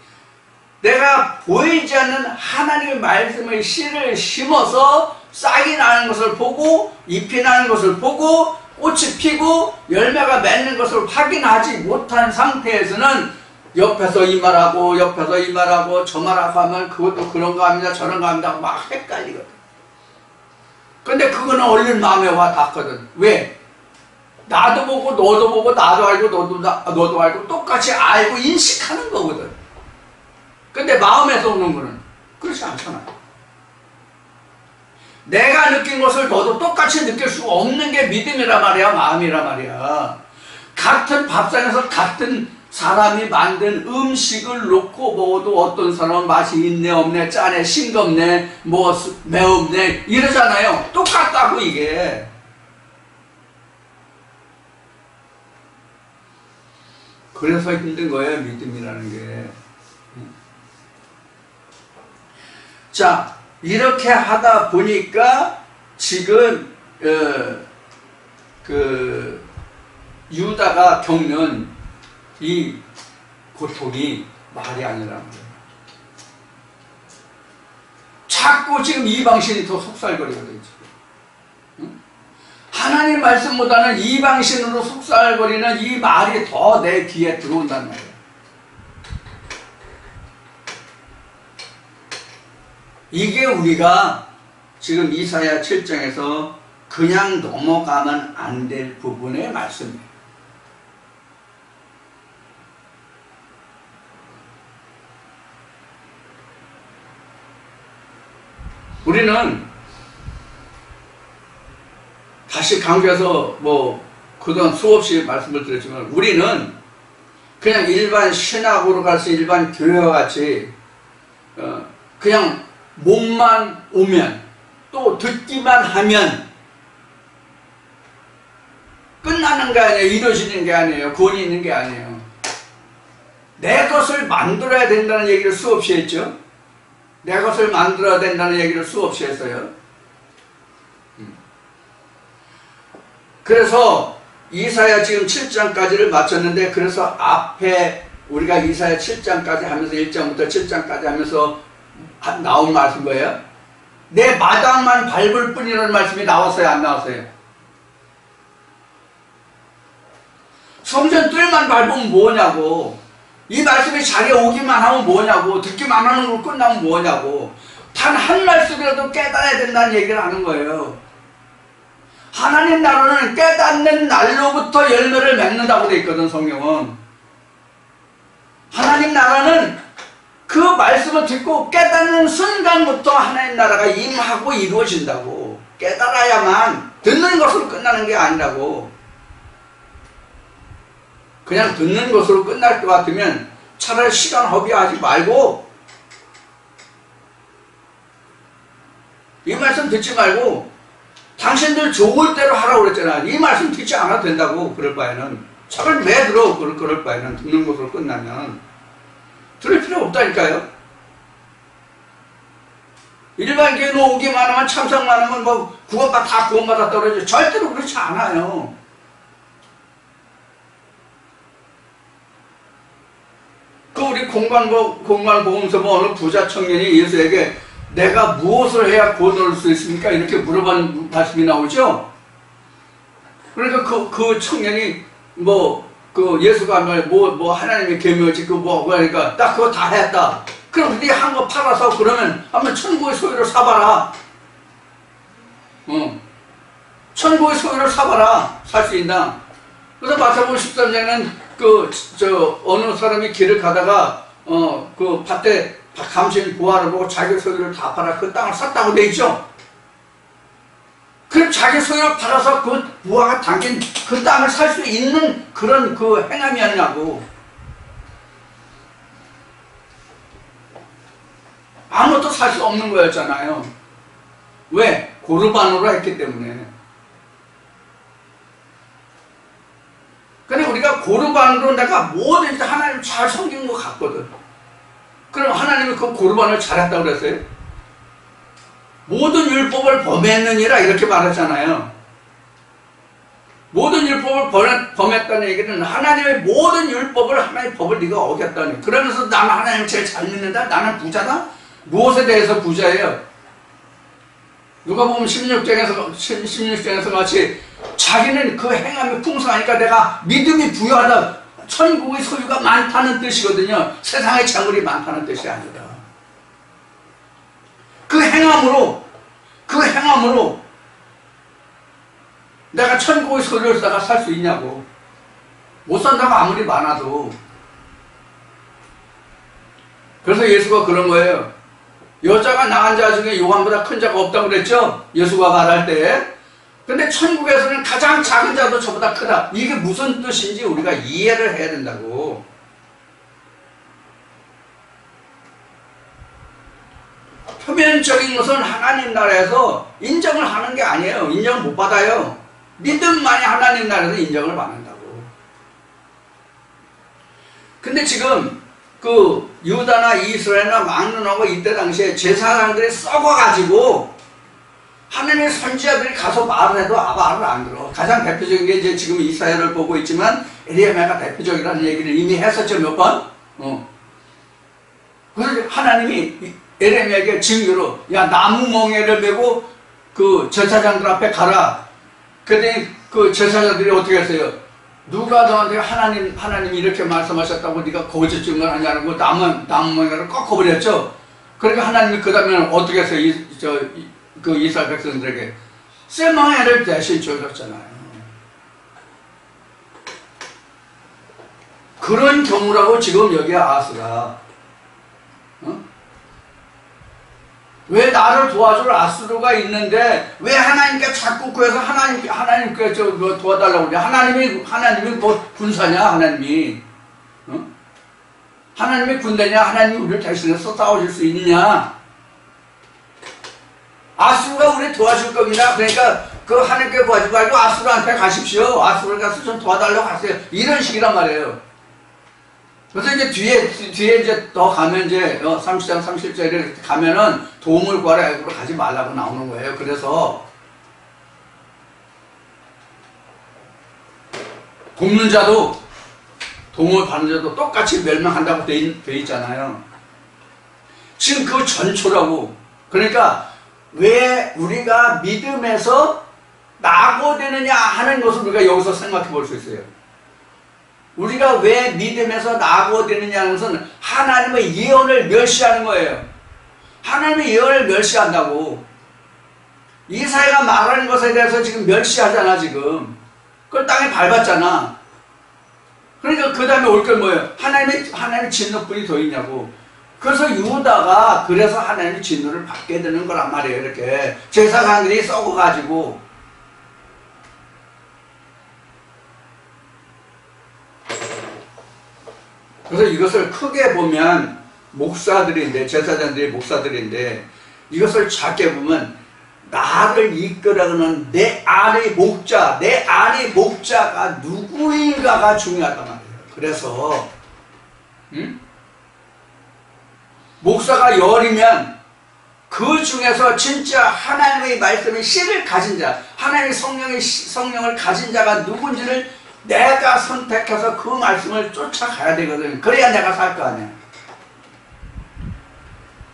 내가 보이지 않는 하나님의 말씀의 씨를 심어서 싹이 나는 것을 보고 잎이 나는 것을 보고 꽃이 피고 열매가 맺는 것을 확인하지 못한 상태에서는 옆에서 이 말하고 옆에서 이 말하고 저 말하고 하면 그것도 그런가 합니다 저런가 합니다 막 헷갈리거든. 근데 그거는 얼른 마음에 와 닿거든. 왜? 나도 보고 너도 보고 나도 알고 너도 알고 똑같이 알고 인식하는 거거든. 근데 마음에서 오는 거는 그렇지 않잖아. 내가 느낀 것을 너도 똑같이 느낄 수 없는 게 믿음이란 말이야. 마음이란 말이야. 같은 밥상에서 같은 사람이 만든 음식을 놓고 먹어도 어떤 사람은 맛이 있네 없네 짜네 싱겁네 매운네 이러잖아요. 똑같다고 이게. 그래서 힘든 거예요. 믿음이라는 게. 자, 이렇게 하다 보니까 지금 유다가 겪는 이 고통이 말이 아니라는 거예요. 자꾸 지금 이방신이 더 속살거리거든요. 응? 하나님 말씀보다는 이방신으로 속살거리는 이 말이 더 내 귀에 들어온단 말이에요. 이게 우리가 지금 이사야 7장에서 그냥 넘어가면 안 될 부분의 말씀이에요. 우리는 다시 강조해서 그동안 수없이 말씀을 드렸지만 우리는 그냥 일반 신학으로 가서 일반 교회와 같이 그냥 몸만 오면 또 듣기만 하면 끝나는 게 아니에요. 이루어지는 게 아니에요. 구원이 있는 게 아니에요. 내 것을 만들어야 된다는 얘기를 수없이 했죠. 내 것을 만들어야 된다는 얘기를 수없이 했어요. 그래서 이사야 지금 7장까지를 마쳤는데 그래서 앞에 우리가 이사야 7장까지 하면서 1장부터 7장까지 하면서 나온 말씀 뭐예요? 내 마당만 밟을 뿐이라는 말씀이 나왔어요? 안 나왔어요? 성전 뜰만 밟으면 뭐냐고. 이 말씀이 자리에 오기만 하면 뭐냐고. 듣기만 하는 걸 끝나면 뭐냐고. 단 한 말씀이라도 깨달아야 된다는 얘기를 하는 거예요. 하나님 나라는 깨닫는 날로부터 열매를 맺는다고 돼 있거든. 성경은. 하나님 나라는 그 말씀을 듣고 깨닫는 순간부터 하나님 나라가 임하고 이루어진다고. 깨달아야만 듣는 것으로 끝나는 게 아니라고. 그냥 듣는 것으로 끝날 것 같으면 차라리 시간 허비하지 말고 이 말씀 듣지 말고 당신들 좋을 대로 하라고 그랬잖아. 이 말씀 듣지 않아도 된다고. 그럴 바에는 차라리 왜 들어. 그럴 바에는 듣는 것으로 끝나면 들을 필요 없다니까요. 일반 교회는 오기만 하면 참석만 하면 다 구원받았다고 그러죠. 절대로 그렇지 않아요. 우리 공관복음서 어느 부자 청년이 예수에게 내가 무엇을 해야 구원 얻을 수 있습니까? 이렇게 물어본 말씀이 나오죠. 그러니까 그 청년이 예수가 하나님의 계명을 지키고 그러니까 딱 그거 다 했다. 그럼 네 한 거 팔아서 그러면 한번 천국의 소유를 사봐라. 천국의 소유를 사봐라. 살 수 있나? 그래서 마태복음 13장에는 어느 사람이 길을 가다가 그 밭에 감시인 부하를 보고 자기 소유를 다 팔아 그 땅을 샀다고 돼 있죠. 그럼 자기 소유를 팔아서 그 부하가 당긴 그 땅을 살 수 있는 그런 그 행함이었냐고. 아무것도 살 수 없는 거였잖아요. 왜? 고르반으로 했기 때문에. 근데 우리가 고르반으로 내가 뭐든지 하나님 잘 섬긴 것 같거든. 그럼 하나님이 그 고르반을 잘했다고 그랬어요? 모든 율법을 범했느니라 이렇게 말하잖아요. 모든 율법을 범했다는 얘기는 하나님의 모든 율법을, 하나님의 법을 네가 어겼다니. 그러면서 나는 하나님 제일 잘 믿는다? 나는 부자다? 무엇에 대해서 부자예요? 누가복음 16장에서 같이 자기는 그 행함이 풍성하니까 내가 믿음이 부유하다, 천국의 소유가 많다는 뜻이거든요. 세상의 재물이 많다는 뜻이 아니라 그 행함으로 내가 천국의 소유를 내가 살 수 있냐고. 못 산다고 아무리 많아도. 그래서 예수가 그런 거예요. 여자가 낳은 자 중에 요한보다 큰 자가 없다고 그랬죠? 예수가 말할 때. 근데 천국에서는 가장 작은 자도 저보다 크다. 이게 무슨 뜻인지 우리가 이해를 해야 된다고. 표면적인 것은 하나님 나라에서 인정을 하는 게 아니에요. 인정을 못 받아요. 믿음만이 하나님 나라에서 인정을 받는다고. 근데 지금 그 유다나 이스라엘이나 막론하고 이때 당시에 제사장들이 썩어가지고 하나님의 선지자들이 가서 말을 해도 말을 안 들어. 가장 대표적인 게 이제 지금 이사야를 보고 있지만 에레미야가 대표적이라는 얘기를 이미 했었죠, 몇 번. 그래서 하나님이 에레미야에게 징조로 야 나무 멍에를 메고 그 제사장들 앞에 가라. 그랬더니 그 제사장들이 어떻게 했어요? 누가 너한테 하나님이 이렇게 말씀하셨다고 네가 거짓 증언을 하냐고 나무 멍에를 꺾어버렸죠. 그러니까 하나님이 그 다음에는 어떻게 했어요? 그 이스라엘 백성들에게 쇠망에를 대신 줘줬잖아요. 그런 경우라고 지금 여기 아하스가. 왜 나를 도와줄 아수르가 있는데 왜 하나님께 자꾸 구해서 하나님께 도와달라고 그래? 하나님이 뭐 군사냐? 하나님이 군대냐? 하나님이 우리를 대신해서 싸워줄 수 있느냐? 아수르가 우리 도와줄 겁니다. 그러니까 그 하나님께 구하지 말고 아수르한테 가십시오. 아수르 가서 좀 도와달라고 하세요. 이런 식이란 말이에요. 그래서 이제 뒤에 이제 더 가면 이제 30장 30절에 가면은 도움을 구하라 애굽으로 가지 말라고 나오는 거예요. 그래서 돕는 자도 도움을 받는 자도 똑같이 멸망한다고 돼 있잖아요. 지금 그 전초라고. 그러니까 왜 우리가 믿음에서 낙오되느냐 하는 것을 우리가 여기서 생각해 볼 수 있어요. 우리가 왜 믿음에서 낙오되느냐 하는 것은 하나님의 예언을 멸시하는 거예요. 하나님의 예언을 멸시한다고. 이사야가 말하는 것에 대해서 지금 멸시하잖아 지금. 그걸 땅에 밟았잖아. 그러니까 그 다음에 올 게 뭐예요? 하나님의 진노뿐이 더 있냐고. 그래서 유다가 그래서 하나님의 진노를 받게 되는 거란 말이에요. 이렇게 제사장들이 썩어가지고. 그래서 이것을 크게 보면 목사들인데, 제사장들이 목사들인데, 이것을 작게 보면 나를 이끌어가는 내 안의 목자가 누구인가가 중요하단 말이에요. 그래서 목사가 열이면 그 중에서 진짜 하나님의 말씀의 씨를 가진 자, 하나님의 성령을 가진 자가 누군지를 내가 선택해서 그 말씀을 쫓아가야 되거든. 그래야 내가 살 거 아니야.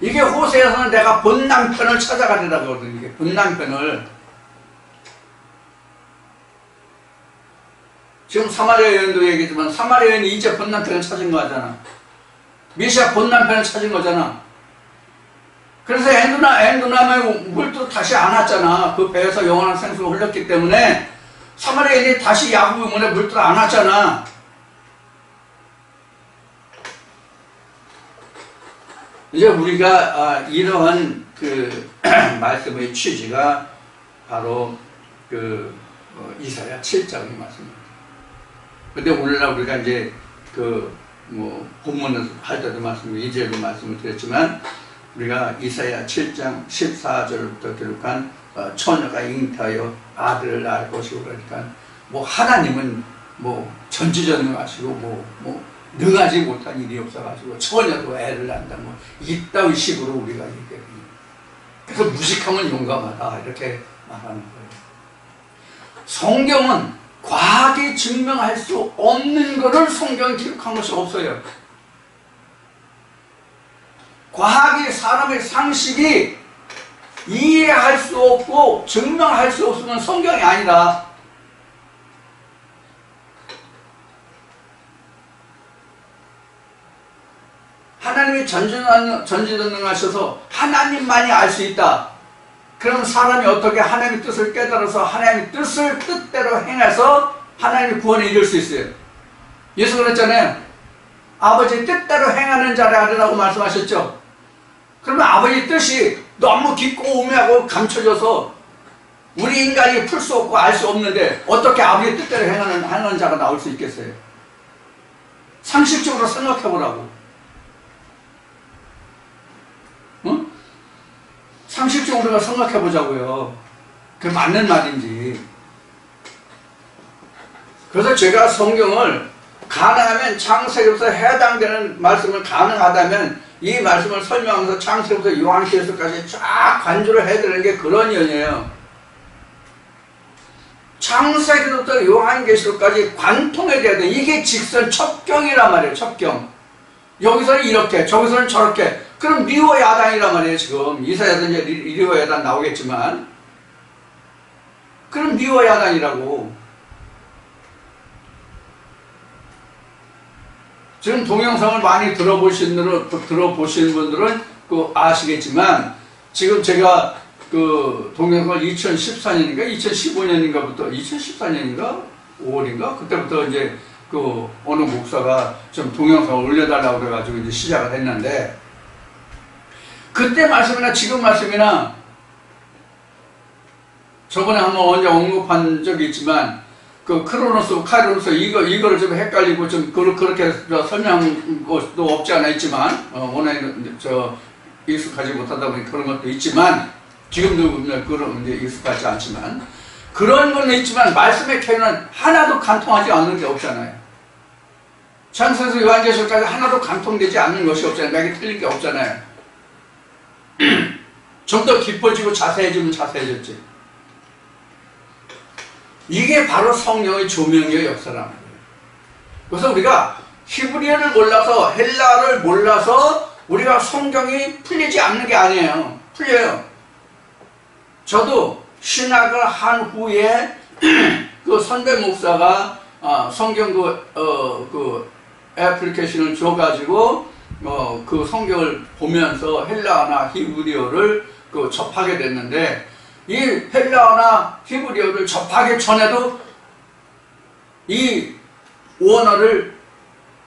이게 호세에서는 내가 본 남편을 찾아가려고 하거든. 이게 본 남편을. 지금 사마리아 여인도 얘기지만 사마리아 여인이 이제 본 남편을 찾은 거 하잖아. 메시아 본 남편을 찾은 거잖아. 그래서 엔두남의 물도 다시 안 왔잖아. 그 배에서 영원한 생수가 흘렀기 때문에 사마리아인이 다시 야곱의 문에 물도 안 왔잖아. 이제 우리가 이러한 그 말씀의 취지가 바로 그 이사야 7장의 말씀입니다. 근데 오늘날 우리가 이제 그 뭐 본문을 할 때도 이제도 말씀을 드렸지만 우리가 이사야 7장 14절부터 기록한 처녀가 잉태하여 아들을 낳을 것이고 그러니까 뭐 하나님은 뭐 전지전능하시고 뭐 능하지 못한 일이 없어가지고 처녀도 애를 낳는다 뭐 이따위 식으로 우리가 얘기해요. 그래서 무식하면 용감하다 이렇게 말하는 거예요. 성경은 과학이 증명할 수 없는 것을 성경에 기록한 것이 없어요. 과학이 사람의 상식이 이해할 수 없고 증명할 수 없으면 성경이 아니다. 하나님이 전지전능하셔서 하나님만이 알 수 있다. 그럼 사람이 어떻게 하나님의 뜻을 깨달아서 하나님의 뜻을 뜻대로 행해서 하나님의 구원에 이룰 수 있어요? 예수 그랬잖아요. 아버지의 뜻대로 행하는 자를 아들이라고 말씀하셨죠. 그러면 아버지의 뜻이 너무 깊고 오묘하고 감춰져서 우리 인간이 풀 수 없고 알 수 없는데 어떻게 아버지의 뜻대로 행하는 자가 나올 수 있겠어요? 상식적으로 생각해 보라고. 응? 상식적으로 우리가 생각해 보자고요. 그게 맞는 말인지. 그래서 제가 성경을 가능하면 창세기부터 해당되는 말씀을 가능하다면 이 말씀을 설명하면서 창세기부터 요한계시록까지 쫙 간주를 해드리는 게 그런 이유예요. 창세기부터 요한계시록까지 관통해야 돼. 이게 직선 첩경이란 말이에요. 첩경. 여기서는 이렇게 저기서는 저렇게. 그럼 미워 야단이란 말이에요. 지금 이사야도 이제 리워 야단 나오겠지만 그럼 미워 야단이라고. 지금 동영상을 많이 들어보신 분들은 아시겠지만 지금 제가 그 동영상을 2014년인가 2015년인가부터 2014년인가 5월인가 그때부터 이제 그 어느 목사가 좀 동영상을 올려달라고 그래가지고 이제 시작을 했는데 그때 말씀이나 지금 말씀이나 저번에 한번 언제 언급한 적이 있지만 그 크로노스, 카이로스 이거를 좀 헷갈리고 좀 그렇게 설명한 것도 없지 않아 있지만 원래는 익숙하지 못하다 보니 그런 것도 있지만 지금도 그런 이제 익숙하지 않지만 그런 건 있지만 말씀의 캐논은 하나도 간통하지 않는 게 없잖아요. 창세기에서 요한계시록까지 하나도 간통되지 않는 것이 없잖아요. 맥이 틀린 게 없잖아요. 좀 더 깊어지고 자세해지면 자세해졌지. 이게 바로 성령의 조명의 역사라는 거예요. 그래서 우리가 히브리어를 몰라서 헬라어를 몰라서 우리가 성경이 풀리지 않는 게 아니에요. 풀려요. 저도 신학을 한 후에 그 선배 목사가 성경 그 애플리케이션을 줘가지고 그 성경을 보면서 헬라어나 히브리어를 접하게 됐는데 이 헬라어나 히브리어를 접하기 전에도 이 원어를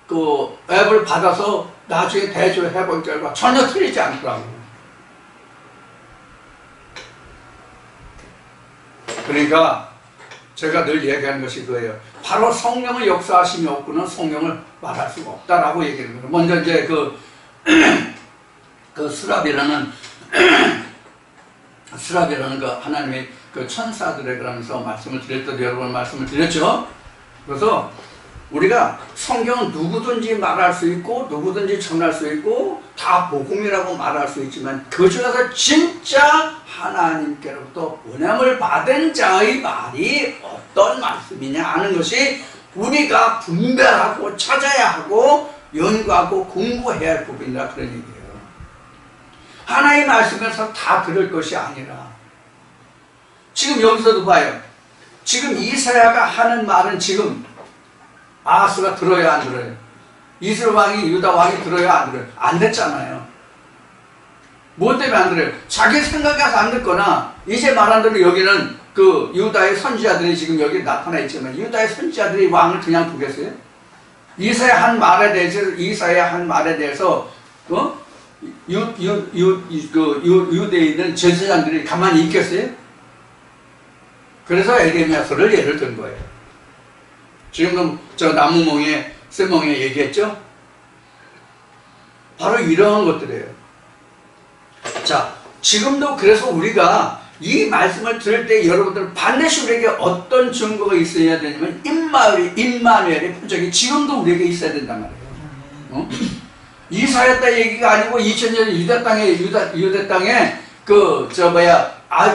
그 앱을 받아서 나중에 대조해 본 결과 전혀 틀리지 않더라고요. 그러니까 제가 늘 얘기하는 것이 그거예요. 바로 성령의 역사하심이 없고는 성령을 말할 수가 없다라고 얘기하는 거예요. 먼저 이제 그 스랍이라는 그 하나님의 그 천사들에 관해서 말씀을 드릴 때도 여러 번 말씀을 드렸죠. 그래서 우리가 성경은 누구든지 말할 수 있고 누구든지 전할 수 있고 다 복음이라고 말할 수 있지만 그 중에서 진짜 하나님께로부터 보냄을 받은 자의 말이 어떤 말씀이냐 하는 것이 우리가 분별하고 찾아야 하고 연구하고 공부해야 할 부분이다 그런 얘기예요. 하나의 말씀에서 다 들을 것이 아니라 지금 여기서도 봐요. 지금 이사야가 하는 말은 지금 아하스가 들어야 안 들어요? 이스라엘 왕이 유다 왕이 들어요, 안 들어요? 안 됐잖아요. 뭐 때문에 안 들어요? 자기 생각해서 안 듣거나, 이제 말한 대로 여기는 그 유다의 선지자들이 지금 여기 나타나 있지만, 유다의 선지자들이 왕을 그냥 두겠어요? 이사의 한 말에 대해서 유대에 있는 제사장들이 가만히 있겠어요? 그래서 에레미야서를 예를 든 거예요. 지금도 저 나무멍에 쇠멍에 얘기했죠? 바로 이러한 것들이에요. 자, 지금도 그래서 우리가 이 말씀을 들을 때 여러분들 반드시 우리에게 어떤 증거가 있어야 되냐면 임마누엘의 표적이 지금도 우리에게 있어야 된단 말이에요. 이사야 때 얘기가 아니고 2000년 유대 땅에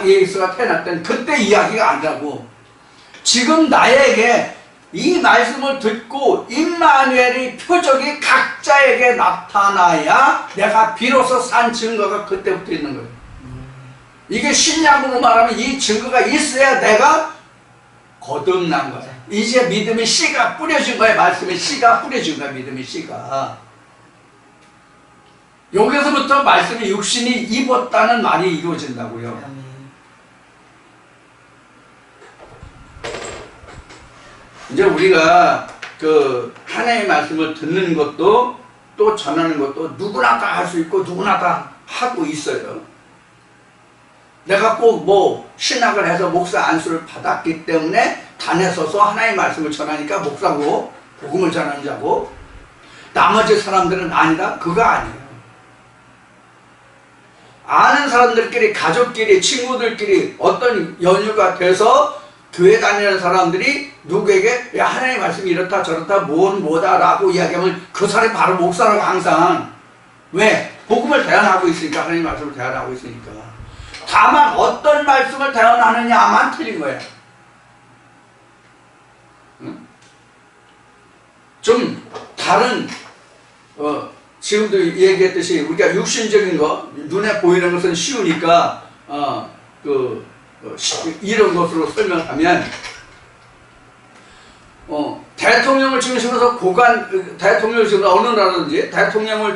예수가 태어났던 그때 이야기가 아니라고. 지금 나에게 이 말씀을 듣고 임마누엘의 표적이 각자에게 나타나야 내가 비로소 산 증거가 그때부터 있는 거예요. 이게 신약으로 말하면 이 증거가 있어야 내가 거듭난 거야. 이제 믿음의 씨가 뿌려진 거야. 말씀의 씨가 뿌려진 거야. 믿음의 씨가. 여기서부터 말씀의 육신이 입었다는 말이 이루어진다고요. 이제 우리가 그 하나님의 말씀을 듣는 것도 또 전하는 것도 누구나 다 할 수 있고 누구나 다 하고 있어요. 내가 꼭 뭐 신학을 해서 목사 안수를 받았기 때문에 단에 서서 하나님의 말씀을 전하니까 목사고 복음을 전하는 자고, 나머지 사람들은 아니다? 그거 아니에요. 아는 사람들끼리, 가족끼리, 친구들끼리 어떤 연유가 돼서 교회 다니는 사람들이 누구에게 야, 하나님의 말씀이 이렇다 저렇다 뭐다 라고 이야기하면 그 사람이 바로 목사라고. 항상 왜? 복음을 대언하고 있으니까. 하나님의 말씀을 대언하고 있으니까. 다만 어떤 말씀을 대언하느냐만 틀린 거예요. 응? 좀 다른 지금도 얘기했듯이 우리가 육신적인 거, 눈에 보이는 것은 쉬우니까 이런 것으로 설명하면, 대통령을 중심으로 해서 대통령을 중심으로 어느 나라든지 대통령을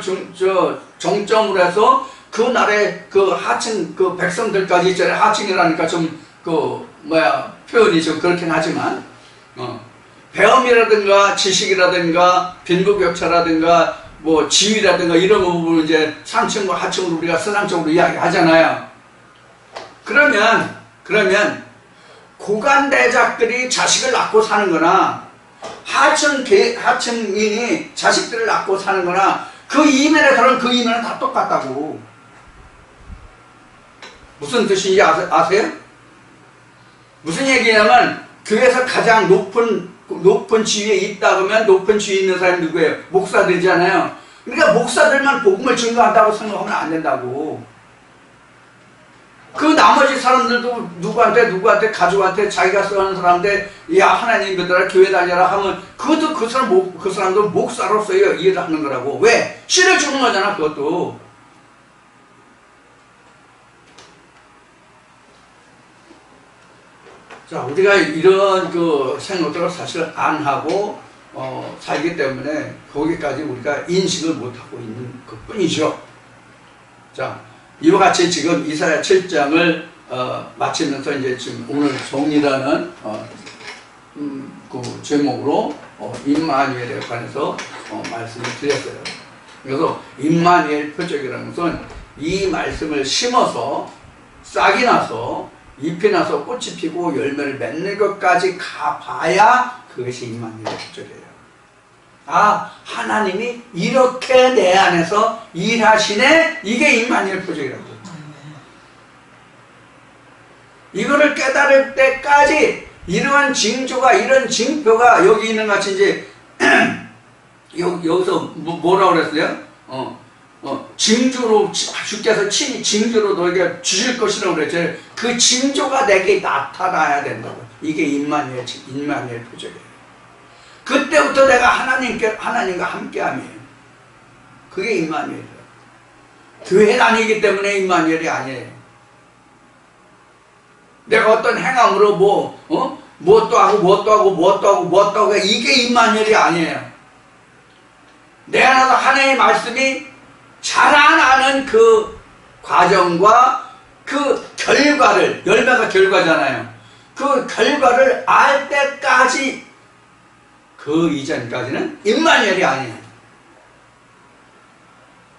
정점으로 해서 그 나라의 그 하층 백성들까지 있잖아요. 하층이라니까 좀 표현이 좀 그렇긴 하지만, 배움이라든가 지식이라든가 빈부격차라든가 뭐 지위라든가 이런 부분을 이제 상층과 하층으로 우리가 선상적으로 이야기하잖아요. 그러면 고관대작들이 자식을 낳고 사는 거나 하층인이 자식들을 낳고 사는 거나 그 이면에서는 그 이면은 다 똑같다고. 무슨 뜻인지 아세요? 무슨 얘기냐면 교회에서 가장 높은 지위에 있다 그러면 높은 지위에 있는 사람이 누구예요? 목사들이잖아요. 그러니까 목사들만 복음을 증거한다고 생각하면 안 된다고. 그 나머지 사람들도 누구한테 가족한테 자기가 써하는 사람한테 야 하나님 믿어라 교회 다녀라 하면 그것도 그 사람도 목사로서요 이해를 하는 거라고. 왜? 씨를 주는 거잖아. 그것도. 자, 우리가 이런 생각들을 사실 안 하고 살기 때문에 거기까지 우리가 인식을 못 하고 있는 것 뿐이죠. 자, 이와 같이 지금 이사야 7장을 마치면서 이제 지금 오늘 정리라는 그 제목으로 임마누엘에 관해서 말씀을 드렸어요. 그래서 임마누엘 표적이라는 것은 이 말씀을 심어서 싹이 나서 잎이 나서 꽃이 피고 열매를 맺는 것까지 가봐야 그것이 임마누엘 표적이에요. 아, 하나님이 이렇게 내 안에서 일하시네. 이게 임마누엘 표적이라고. 이거를 깨달을 때까지 이러한 징조가, 이런 징표가 여기 있는 것 같이 이제 여기서 뭐라고 그랬어요? 징조로 주께서 친히 징조로 너에게 주실 것이라고 그랬죠. 그 징조가 내게 나타나야 된다고. 이게 임마누엘 표적이에요. 그때부터 내가 하나님과 함께함이에요. 그게 임마누엘이에요. 교회 다니기 때문에 임마누엘이 아니에요. 내가 어떤 행함으로 뭣도 하고 이게 임마누엘이 아니에요. 내 안에서 하나님의 말씀이 자라나는 그 과정과 그 결과를, 열매가 결과잖아요. 그 결과를 알 때까지, 그 이전까지는 임마누엘이 아니에요.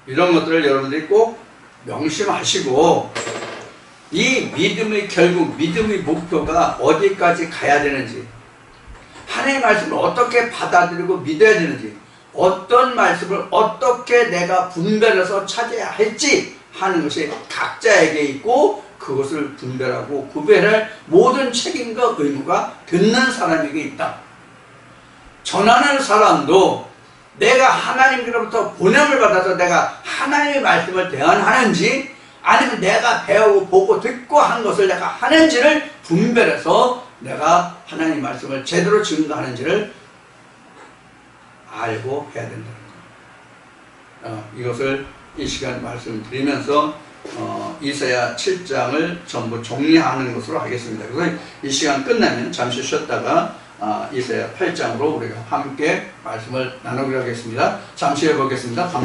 이런 것들을 여러분들이 꼭 명심하시고, 이 믿음의 결국, 믿음의 목표가 어디까지 가야 되는지, 하나님의 말씀을 어떻게 받아들이고 믿어야 되는지, 어떤 말씀을 어떻게 내가 분별해서 찾아야 할지 하는 것이 각자에게 있고, 그것을 분별하고 구별할 모든 책임과 의무가 듣는 사람에게 있다. 전하는 사람도 내가 하나님으로부터 보냄을 받아서 내가 하나님의 말씀을 대언하는지, 아니면 내가 배우고 보고 듣고 한 것을 내가 하는지를 분별해서 내가 하나님의 말씀을 제대로 증거하는지를 알고 해야 된다는 거예요. 이것을 이 시간 말씀드리면서 이사야 7장을 전부 정리하는 것으로 하겠습니다. 그래서 이 시간 끝나면 잠시 쉬었다가 이사야 8장으로 우리가 함께 말씀을 나누기로 하겠습니다. 잠시 해보겠습니다.